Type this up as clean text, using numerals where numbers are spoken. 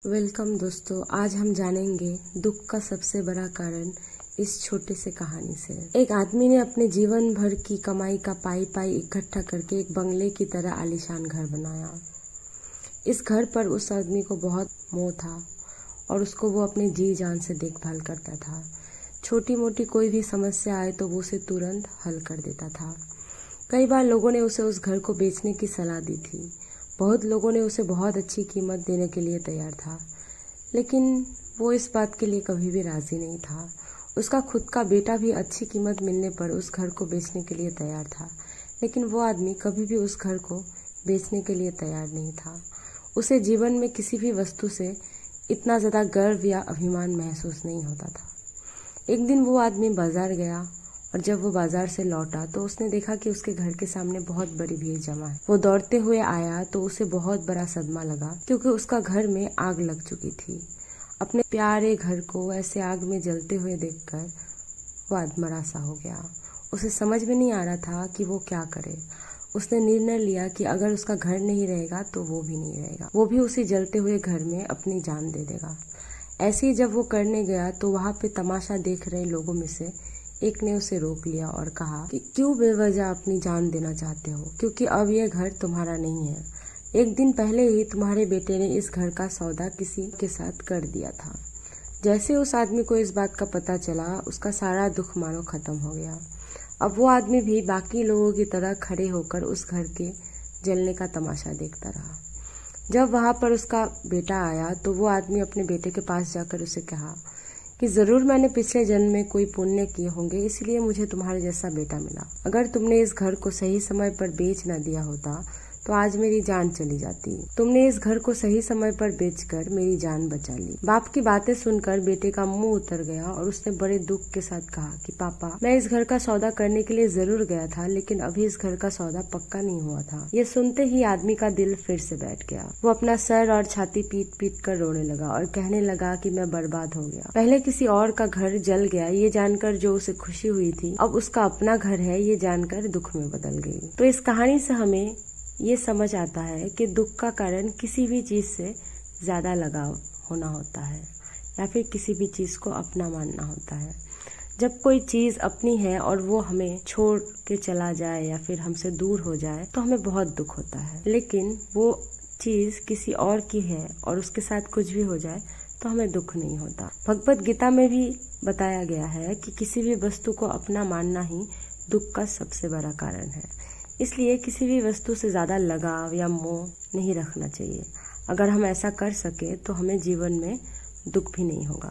Welcome दोस्तों, आज हम जानेंगे दुख का सबसे बड़ा कारण इस छोटे से कहानी से। एक आदमी ने अपने जीवन भर की कमाई का पाई पाई इकट्ठा करके एक बंगले की तरह आलीशान घर बनाया। इस घर पर उस आदमी को बहुत मोह था और उसको वो अपने जी जान से देखभाल करता था। छोटी मोटी कोई भी समस्या आए तो वो उसे तुरंत हल कर देता था। कई बार लोगों ने उसे उस घर को बेचने की सलाह दी थी। बहुत लोगों ने उसे बहुत अच्छी कीमत देने के लिए तैयार था, लेकिन वो इस बात के लिए कभी भी राजी नहीं था। उसका खुद का बेटा भी अच्छी कीमत मिलने पर उस घर को बेचने के लिए तैयार था, लेकिन वो आदमी कभी भी उस घर को बेचने के लिए तैयार नहीं था। उसे जीवन में किसी भी वस्तु से इतना ज़्यादा गर्व या अभिमान महसूस नहीं होता था। एक दिन वो आदमी बाजार गया और जब वो बाजार से लौटा तो उसने देखा कि उसके घर के सामने बहुत बड़ी भीड़ जमा है। वो दौड़ते हुए आया तो उसे बहुत बड़ा सदमा लगा, क्योंकि उसका घर में आग लग चुकी थी। अपने प्यारे घर को ऐसे आग में जलते हुए देखकर वो अधमरा सा हो गया। उसे समझ में नहीं आ रहा था कि वो क्या करे। उसने निर्णय लिया कि अगर उसका घर नहीं रहेगा तो वो भी नहीं रहेगा, वो भी उसी जलते हुए घर में अपनी जान दे देगा। ऐसे ही जब वो करने गया तो वहां पे तमाशा देख रहे लोगों में से एक ने उसे रोक लिया और कहा कि क्यों बेवजह अपनी जान देना चाहते हो, क्योंकि अब यह घर तुम्हारा नहीं है। एक दिन पहले ही तुम्हारे बेटे ने इस घर का सौदा किसी के साथ कर दिया था। जैसे उस आदमी को इस बात का पता चला, उसका सारा दुख मानो खत्म हो गया। अब वो आदमी भी बाकी लोगों की तरह खड़े होकर उस घर के जलने का तमाशा देखता रहा। जब वहां पर उसका बेटा आया तो वो आदमी अपने बेटे के पास जाकर उसे कहा कि जरूर मैंने पिछले जन्म में कोई पुण्य किए होंगे, इसलिए मुझे तुम्हारे जैसा बेटा मिला। अगर तुमने इस घर को सही समय पर बेच न दिया होता तो आज मेरी जान चली जाती। तुमने इस घर को सही समय पर बेचकर मेरी जान बचा ली। बाप की बातें सुनकर बेटे का मुंह उतर गया और उसने बड़े दुख के साथ कहा कि पापा, मैं इस घर का सौदा करने के लिए जरूर गया था, लेकिन अभी इस घर का सौदा पक्का नहीं हुआ था। ये सुनते ही आदमी का दिल फिर से बैठ गया। वो अपना सर और छाती पीट पीट कर रोने लगा और कहने लगा कि मैं बर्बाद हो गया। पहले किसी और का घर जल गया ये जानकर जो उसे खुशी हुई थी, अब उसका अपना घर है ये जानकर दुख में बदल गई। तो इस कहानी से हमें ये समझ आता है कि दुख का कारण किसी भी चीज से ज्यादा लगाव होना होता है या फिर किसी भी चीज को अपना मानना होता है। जब कोई चीज अपनी है और वो हमें छोड़ के चला जाए या फिर हमसे दूर हो जाए तो हमें बहुत दुख होता है, लेकिन वो चीज किसी और की है और उसके साथ कुछ भी हो जाए तो हमें दुख नहीं होता। भगवत गीता में भी बताया गया है कि किसी भी वस्तु को अपना मानना ही दुख का सबसे बड़ा कारण है। इसलिए किसी भी वस्तु से ज्यादा लगाव या मोह नहीं रखना चाहिए। अगर हम ऐसा कर सके तो हमें जीवन में दुख भी नहीं होगा।